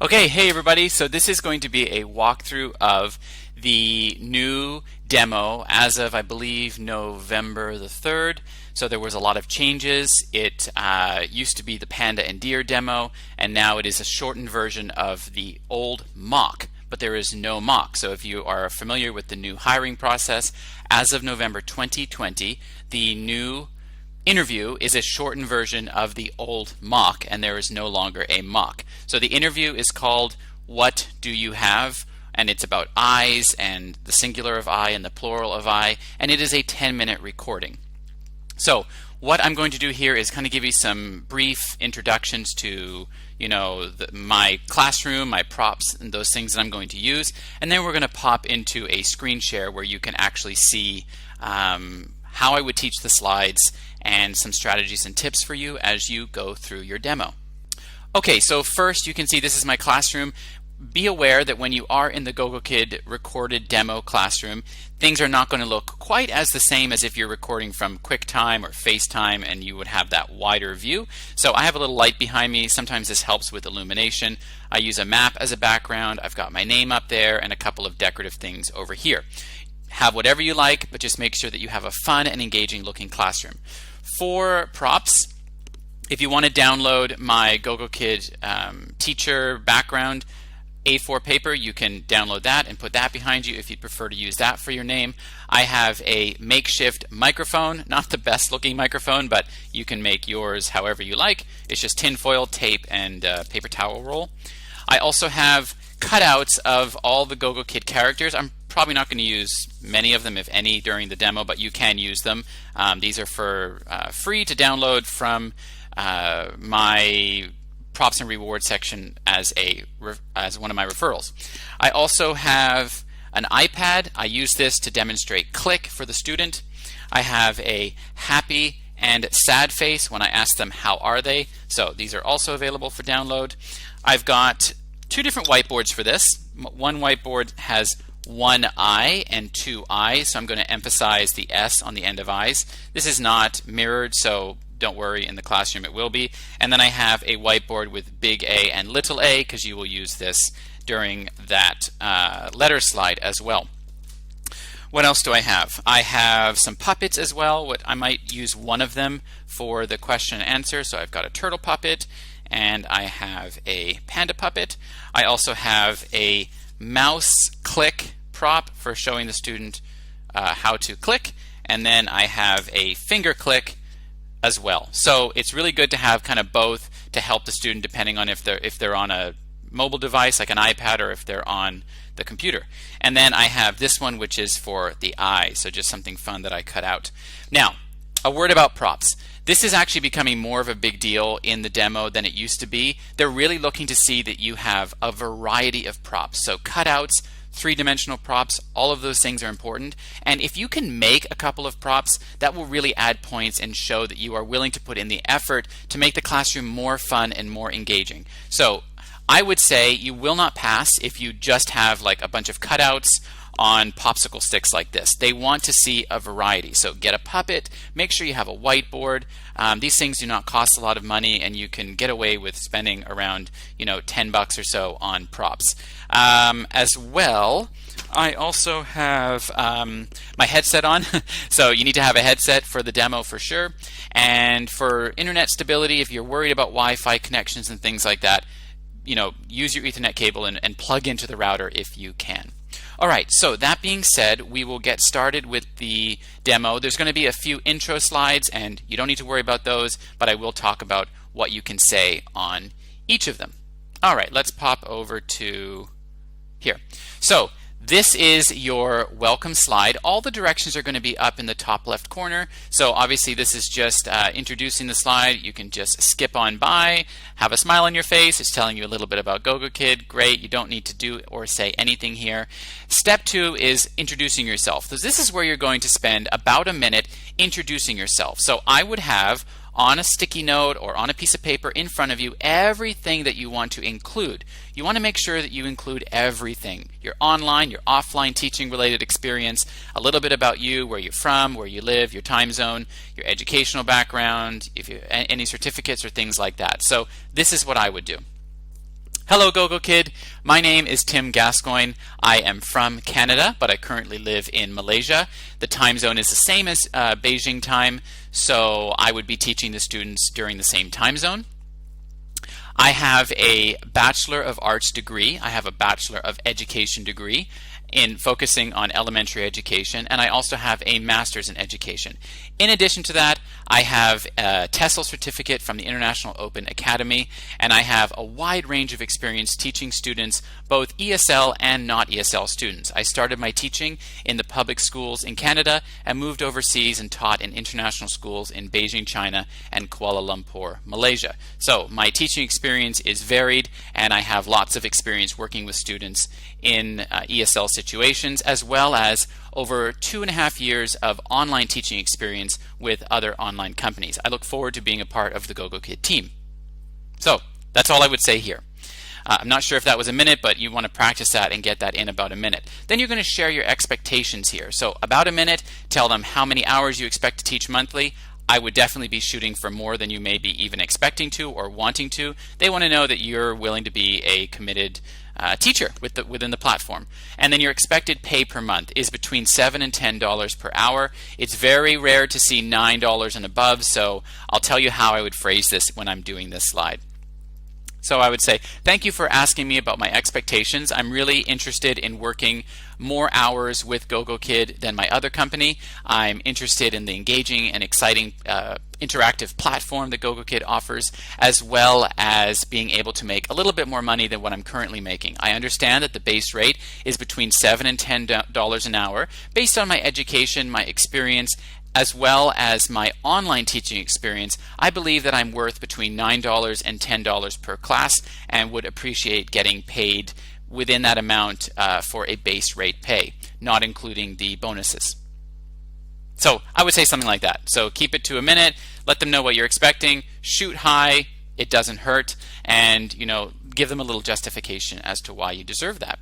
Okay, hey everybody. So this is going to be a walkthrough of the new demo as of, I believe, November the 3rd. So there was a lot of changes. It used to be the Panda and Deer demo, and now it is a shortened version of the old mock, but there is no mock. So if you are familiar with the new hiring process, as of November 2020, the new interview is a shortened version of the old mock, and there is no longer a mock. So the interview is called What Do You Have? And it's about eyes and the singular of eye and the plural of eye, and it is a 10-minute recording. So what I'm going to do here is kind of give you some brief introductions to my classroom, my props, and those things that I'm going to use, and then we're going to pop into a screen share where you can actually see how I would teach the slides and some strategies and tips for you as you go through your demo. Okay, so first you can see this is my classroom. Be aware that when you are in the Gogokid recorded demo classroom, things are not going to look quite as the same as if you're recording from QuickTime or FaceTime and you would have that wider view. So I have a little light behind me. Sometimes this helps with illumination. I use a map as a background. I've got my name up there and a couple of decorative things over here. Have whatever you like, but just make sure that you have a fun and engaging looking classroom. For props, if you want to download my Gogokid teacher background A4 paper, you can download that and put that behind you if you'd prefer to use that for your name. I have a makeshift microphone, not the best looking microphone, but you can make yours however you like. It's just tinfoil, tape, and paper towel roll. I also have cutouts of all the Gogokid characters. I'm probably not going to use many of them, if any, during the demo, but you can use them. These are for free to download from my props and rewards section as one of my referrals. I also have an iPad. I use this to demonstrate click for the student. I have a happy and sad face when I ask them how are they. So these are also available for download. I've got two different whiteboards for this. One whiteboard has one eye and two eyes, so I'm going to emphasize the S on the end of eyes. This is not mirrored, so don't worry, in the classroom it will be. And then I have a whiteboard with big A and little a, because you will use this during that letter slide as well. What else do I have? I have some puppets as well. I might use one of them for the question and answer. So I've got a turtle puppet and I have a panda puppet. I also have a mouse click prop for showing the student how to click, and then I have a finger click as well. So it's really good to have kind of both to help the student depending on if they're on a mobile device like an iPad or if they're on the computer. And then I have this one, which is for the eye, so just something fun that I cut out. Now, a word about props. This is actually becoming more of a big deal in the demo than it used to be. They're really looking to see that you have a variety of props. So cutouts, three-dimensional props, all of those things are important. And if you can make a couple of props, that will really add points and show that you are willing to put in the effort to make the classroom more fun and more engaging. So I would say you will not pass if you just have like a bunch of cutouts on popsicle sticks like this. They want to see a variety. So get a puppet, make sure you have a whiteboard. These things do not cost a lot of money and you can get away with spending around $10 or so on props. As well, I also have my headset on. So you need to have a headset for the demo for sure. And for internet stability, if you're worried about Wi-Fi connections and things like that, use your Ethernet cable and plug into the router if you can. All right, so that being said, we will get started with the demo. There's going to be a few intro slides, and you don't need to worry about those, but I will talk about what you can say on each of them. All right, let's pop over to here. So this is your welcome slide. All the directions are going to be up in the top left corner. So obviously this is just introducing the slide. You can just skip on by, have a smile on your face. It's telling you a little bit about Gogokid. Great. You don't need to do or say anything here. Step 2 is introducing yourself. So this is where you're going to spend about a minute introducing yourself. So I would have on a sticky note or on a piece of paper in front of you everything that you want to include. You want to make sure that you include everything. Your online, your offline teaching related experience, a little bit about you, where you're from, where you live, your time zone, your educational background, if you any certificates or things like that. So this is what I would do. Hello Gogokid, my name is Tim Gascoigne. I am from Canada, but I currently live in Malaysia. The time zone is the same as Beijing time, so I would be teaching the students during the same time zone. I have a Bachelor of Arts degree. I have a Bachelor of Education degree in focusing on elementary education, and I also have a Master's in Education. In addition to that, I have a TESOL certificate from the International Open Academy, and I have a wide range of experience teaching students, both ESL and not ESL students. I started my teaching in the public schools in Canada and moved overseas and taught in international schools in Beijing, China, and Kuala Lumpur, Malaysia. So my teaching experience is varied, and I have lots of experience working with students in ESL situations, as well as over 2.5 years of online teaching experience with other online companies. I look forward to being a part of the Gogokid team. So that's all I would say here. I'm not sure if that was a minute, but you want to practice that and get that in about a minute. Then you're going to share your expectations here. So about a minute, tell them how many hours you expect to teach monthly. I would definitely be shooting for more than you may be even expecting to or wanting to. They want to know that you're willing to be a committed teacher within the platform. And then your expected pay per month is between $7 and $10 per hour. It's very rare to see $9 and above, so I'll tell you how I would phrase this when I'm doing this slide. So I would say, thank you for asking me about my expectations. I'm really interested in working more hours with Gogokid than my other company. I'm interested in the engaging and exciting interactive platform that Gogokid offers, as well as being able to make a little bit more money than what I'm currently making. I understand that the base rate is between $7 and $10 an hour based on my education, my experience, as well as my online teaching experience. I believe that I'm worth between $9 and $10 per class and would appreciate getting paid within that amount for a base rate pay, not including the bonuses. So I would say something like that. So keep it to a minute, let them know what you're expecting, shoot high, it doesn't hurt, and give them a little justification as to why you deserve that.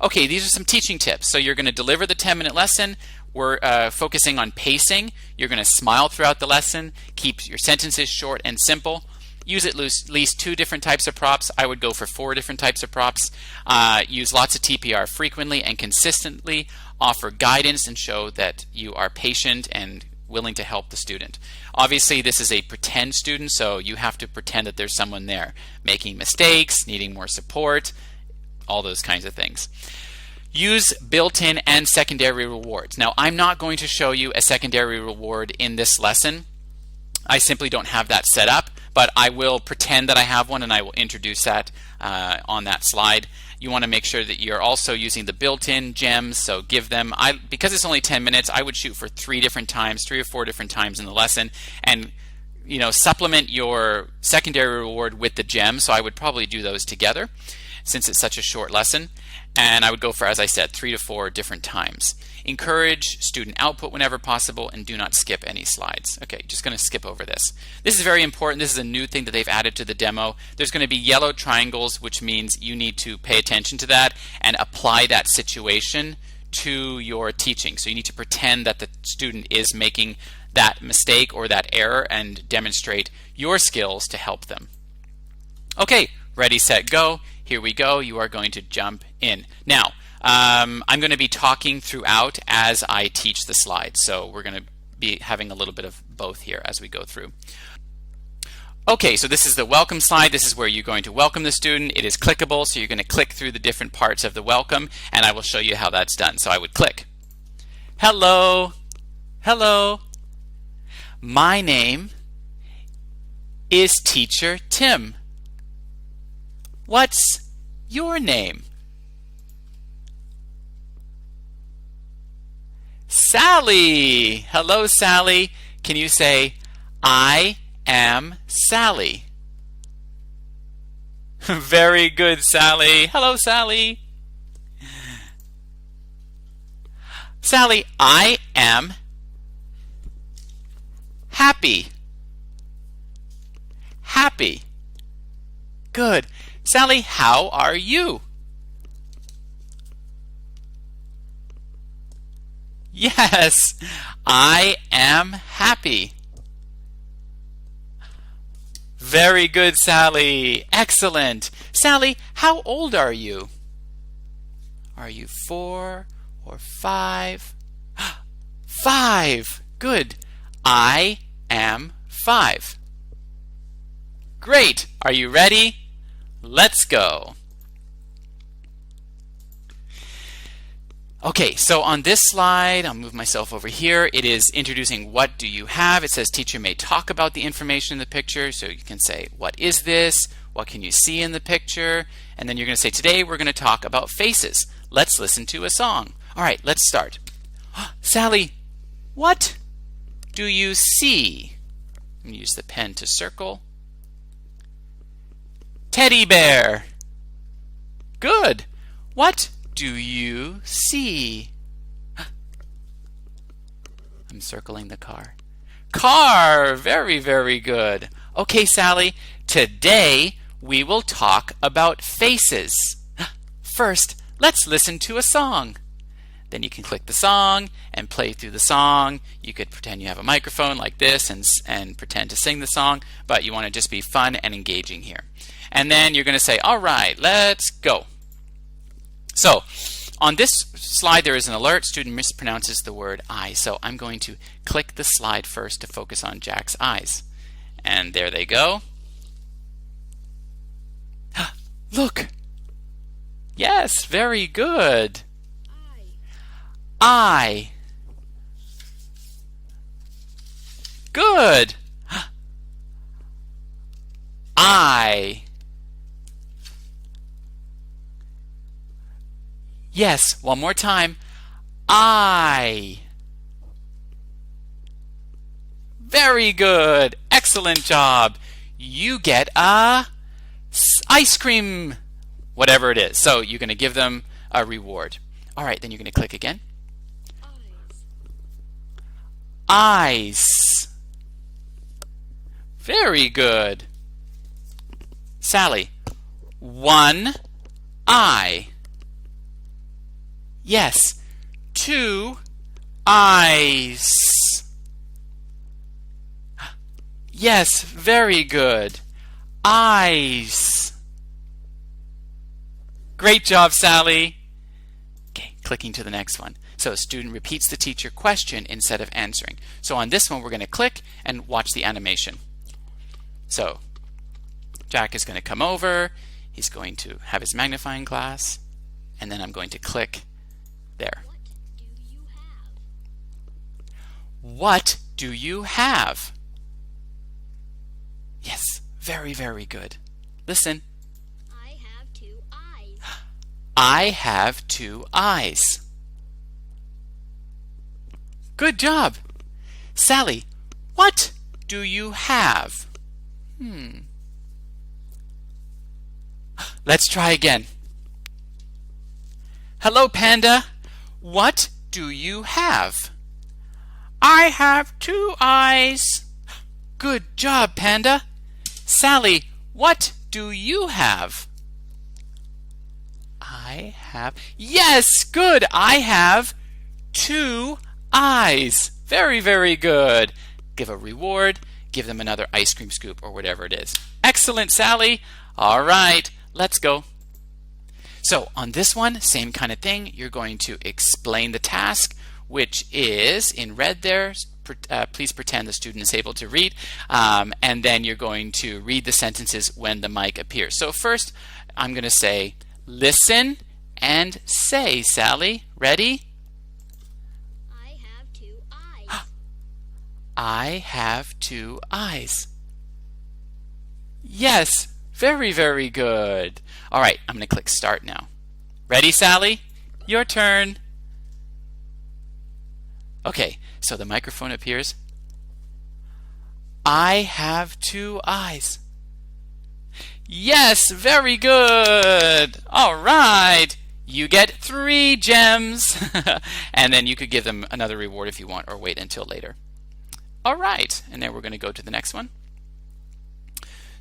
Okay, these are some teaching tips. So you're going to deliver the 10-minute lesson. We're focusing on pacing. You're going to smile throughout the lesson, keep your sentences short and simple. Use at least 2 different types of props. I would go for 4 different types of props. Use lots of TPR frequently and consistently. Offer guidance and show that you are patient and willing to help the student. Obviously, this is a pretend student, so you have to pretend that there's someone there making mistakes, needing more support, all those kinds of things. Use built-in and secondary rewards. Now, I'm not going to show you a secondary reward in this lesson. I simply don't have that set up, but I will pretend that I have one and I will introduce that on that slide. You want to make sure that you're also using the built-in gems, so give them, because it's only 10 minutes, I would shoot for 3 or 4 different times in the lesson, and supplement your secondary reward with the gem. So I would probably do those together since it's such a short lesson. And I would go for, as I said, 3 to 4 different times. Encourage student output whenever possible and do not skip any slides. Okay, just going to skip over this. This is very important. This is a new thing that they've added to the demo. There's going to be yellow triangles, which means you need to pay attention to that and apply that situation to your teaching. So you need to pretend that the student is making that mistake or that error and demonstrate your skills to help them. Okay, ready, set, go. Here we go. You are going to jump in. Now, I'm going to be talking throughout as I teach the slides. So we're going to be having a little bit of both here as we go through. Okay, so this is the welcome slide. This is where you're going to welcome the student. It is clickable, so you're going to click through the different parts of the welcome, and I will show you how that's done. So I would click. Hello. Hello. My name is Teacher Tim. What's your name? Sally. Hello, Sally. Can you say, I am Sally? Very good, Sally. Hello, Sally. Sally, I am happy. Happy. Good. Sally, how are you? Yes, I am happy. Very good, Sally. Excellent. Sally, how old are you? Are you 4 or 5? 5. Good. I am 5. Great. Are you ready? Let's go. Okay, so on this slide, I'll move myself over here. It is introducing what do you have. It says teacher may talk about the information in the picture. So you can say, what is this? What can you see in the picture? And then you're going to say, today we're going to talk about faces. Let's listen to a song. All right, let's start. Sally, what do you see? I'm going to use the pen to circle. Teddy bear. Good. What do you see? I'm circling the car. Car. Very, very good. Okay, Sally, today we will talk about faces. First, let's listen to a song. Then you can click the song and play through the song. You could pretend you have a microphone like this and pretend to sing the song, but you want to just be fun and engaging here. And then you're going to say, all right, let's go. So on this slide there is an alert. Student mispronounces the word eye. So I'm going to click the slide first to focus on Jack's eyes. And there they go. Look. Yes, very good. Eye. Good. Eye. Yes, one more time. Eye. Very good. Excellent job. You get a ice cream, whatever it is. So you're going to give them a reward. All right, then you're going to click again. Eyes. Very good. Sally, one eye. Yes, 2 eyes. Yes, very good. Eyes. Great job, Sally. Okay, clicking to the next one. So a student repeats the teacher question instead of answering. So on this one, we're going to click and watch the animation. So Jack is going to come over. He's going to have his magnifying glass. And then I'm going to click there. What do you have? Yes, very, very good. Listen. I have 2 eyes. I have 2 eyes. Good job. Sally, what do you have? Let's try again. Hello, Panda. What do you have? I have 2 eyes. Good job, Panda. Sally, what do you have? I have... Yes, good. I have 2 eyes. Very, very good. Give a reward. Give them another ice cream scoop or whatever it is. Excellent, Sally. All right, let's go. So on this one, same kind of thing. You're going to explain the task, which is in red there. Please pretend the student is able to read. And then you're going to read the sentences when the mic appears. So first, I'm going to say, listen and say, Sally. Ready? I have 2 eyes. I have 2 eyes. Yes, very, very good. All right, I'm going to click start now. Ready, Sally? Your turn. Okay, so the microphone appears. I have 2 eyes. Yes, very good. All right. You get 3 gems. And then you could give them another reward if you want or wait until later. All right, and then we're going to go to the next one.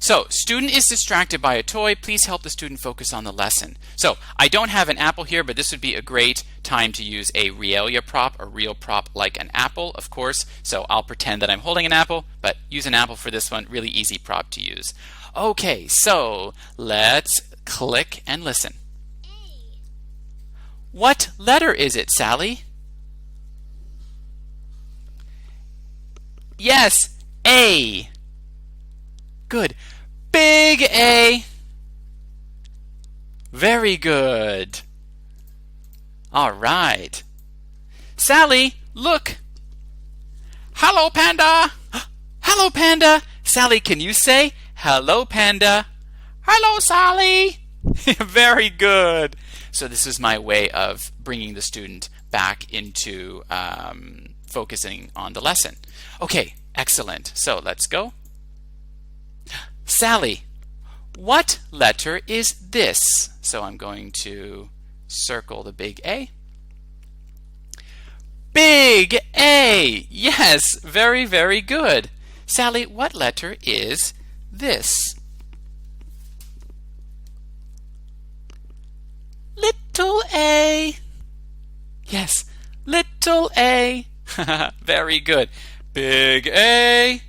So, student is distracted by a toy. Please help the student focus on the lesson. So, I don't have an apple here, but this would be a great time to use a realia prop, a real prop like an apple, of course. So, I'll pretend that I'm holding an apple, but use an apple for this one. Really easy prop to use. Okay, so let's click and listen. A. What letter is it, Sally? Yes, A. Good. Big A. Very good. All right. Sally, look. Hello, Panda. Hello, Panda. Sally, can you say hello, Panda? Hello, Sally. Very good. So this is my way of bringing the student back into focusing on the lesson. Okay, excellent. So let's go. Sally, what letter is this? So I'm going to circle the big A. Big A! Yes, very, very good. Sally, what letter is this? Little A. Yes, little A. Very good. Big A.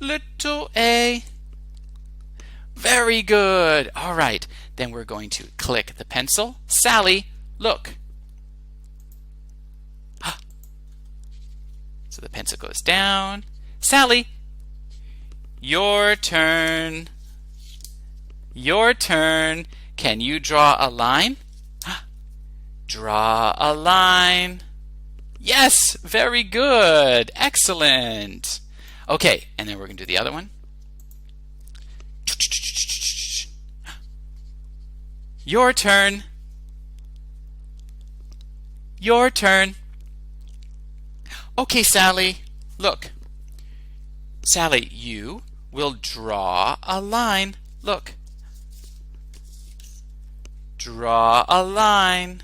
Little A. Very good. All right. Then we're going to click the pencil. Sally, look. So the pencil goes down. Sally, your turn. Your turn. Can you draw a line? Draw a line. Yes, very good. Excellent. Okay, and then we're going to do the other one. Your turn. Your turn. Okay, Sally, look. Sally, you will draw a line. Look. Draw a line.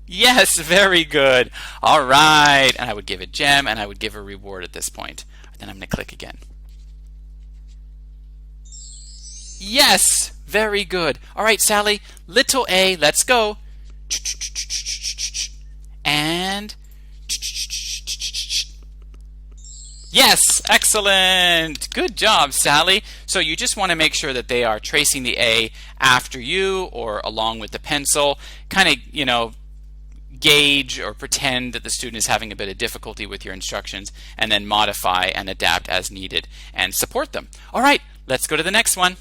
Yes, very good. All right. And I would give a gem and I would give a reward at this point. Then I'm going to click again. Yes, very good. All right, Sally, little A, let's go. And yes, excellent. Good job, Sally. So you just want to make sure that they are tracing the A after you or along with the pencil. Kind of, gauge or pretend that the student is having a bit of difficulty with your instructions and then modify and adapt as needed and support them. All right, let's go to the next one.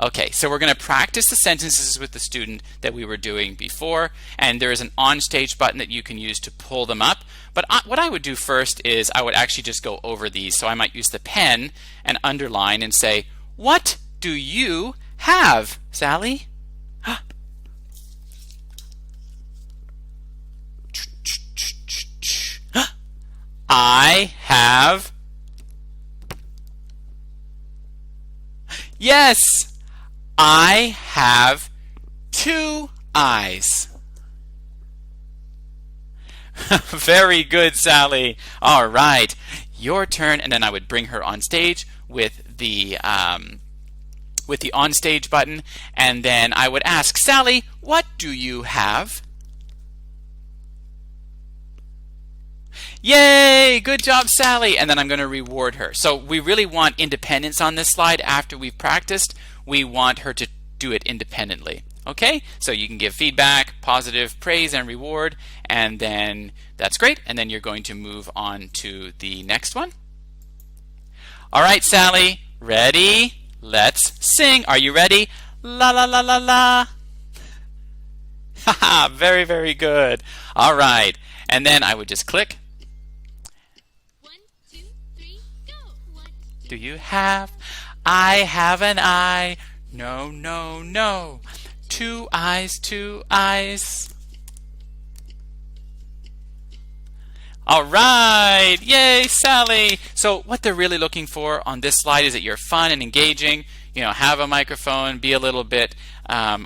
Okay, so we're going to practice the sentences with the student that we were doing before, and there is an on-stage button that you can use to pull them up. But what I would do first is I would actually just go over these. So I might use the pen and underline and say, what do you have, Sally? I have. Yes, I have 2 eyes. Very good, Sally. All right, your turn, and then I would bring her on stage with the on-stage button, and then I would ask, Sally, what do you have? Yay! Good job, Sally! And then I'm going to reward her. So we really want independence on this slide. After we've practiced, we want her to do it independently. Okay? So you can give feedback, positive praise and reward, and then that's great. And then you're going to move on to the next one. All right, Sally, ready? Let's sing. Are you ready? La la la la la. Haha, very, very good. All right. And then I would just click. Do you have? I have an eye. No, no, no. 2 eyes, 2 eyes. All right. Yay, Sally. So what they're really looking for on this slide is that you're fun and engaging. Have a microphone, be a little bit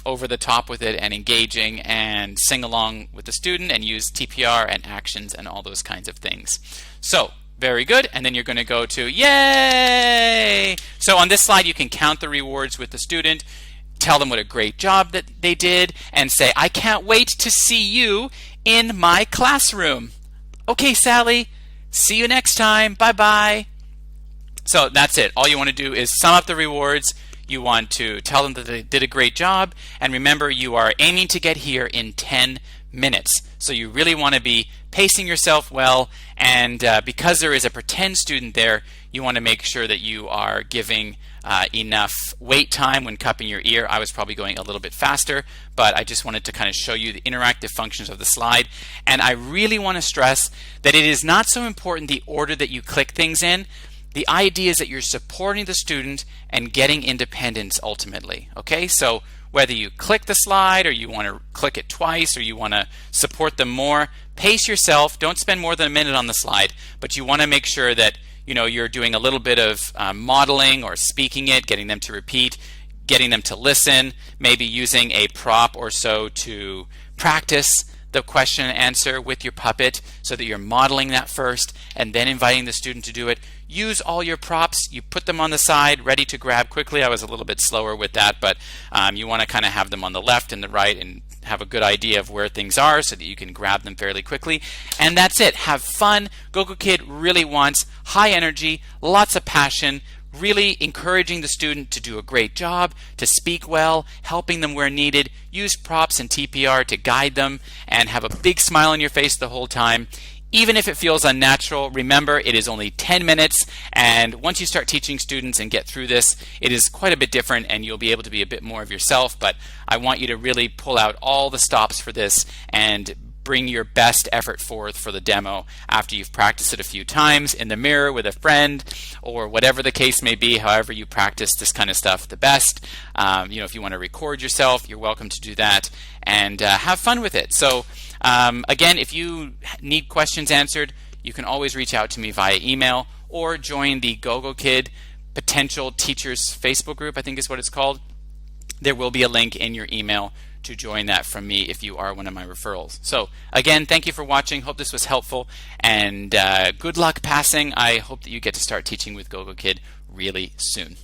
over the top with it and engaging, and sing along with the student and use TPR and actions and all those kinds of things. So Very good. And then you're going to go to yay. So on this slide, you can count the rewards with the student, tell them what a great job that they did, and say, I can't wait to see you in my classroom. Okay, Sally, see you next time. Bye-bye. So that's it. All you want to do is sum up the rewards. You want to tell them that they did a great job. And remember, you are aiming to get here in 10 minutes. So you really want to be pacing yourself well. And because there is a pretend student there, you want to make sure that you are giving enough wait time when cupping your ear. I was probably going a little bit faster, but I just wanted to kind of show you the interactive functions of the slide. And I really want to stress that it is not so important the order that you click things in. The idea is that you're supporting the student and getting independence ultimately. Okay, so whether you click the slide or you want to click it twice or you want to support them more, pace yourself. Don't spend more than a minute on the slide, but you want to make sure that you're doing a little bit of modeling or speaking it, getting them to repeat, getting them to listen, maybe using a prop or so to practice the question and answer with your puppet so that you're modeling that first and then inviting the student to do it. Use all your props. You put them on the side, ready to grab quickly. I was a little bit slower with that, but you want to kind of have them on the left and the right and have a good idea of where things are so that you can grab them fairly quickly. And that's it. Have fun. Gogokid really wants high energy, lots of passion, really encouraging the student to do a great job, to speak well, helping them where needed, use props and TPR to guide them, and have a big smile on your face the whole time. Even if it feels unnatural, remember it is only 10 minutes, and once you start teaching students and get through this, it is quite a bit different and you'll be able to be a bit more of yourself. But I want you to really pull out all the stops for this and bring your best effort forth for the demo after you've practiced it a few times in the mirror with a friend or whatever the case may be, however you practice this kind of stuff the best. If you want to record yourself, you're welcome to do that and have fun with it. So again, if you need questions answered, you can always reach out to me via email or join the Gogokid Potential Teachers Facebook group, I think is what it's called. There will be a link in your email to join that from me if you are one of my referrals. So again, thank you for watching. Hope this was helpful, and good luck passing. I hope that you get to start teaching with Gogokid really soon.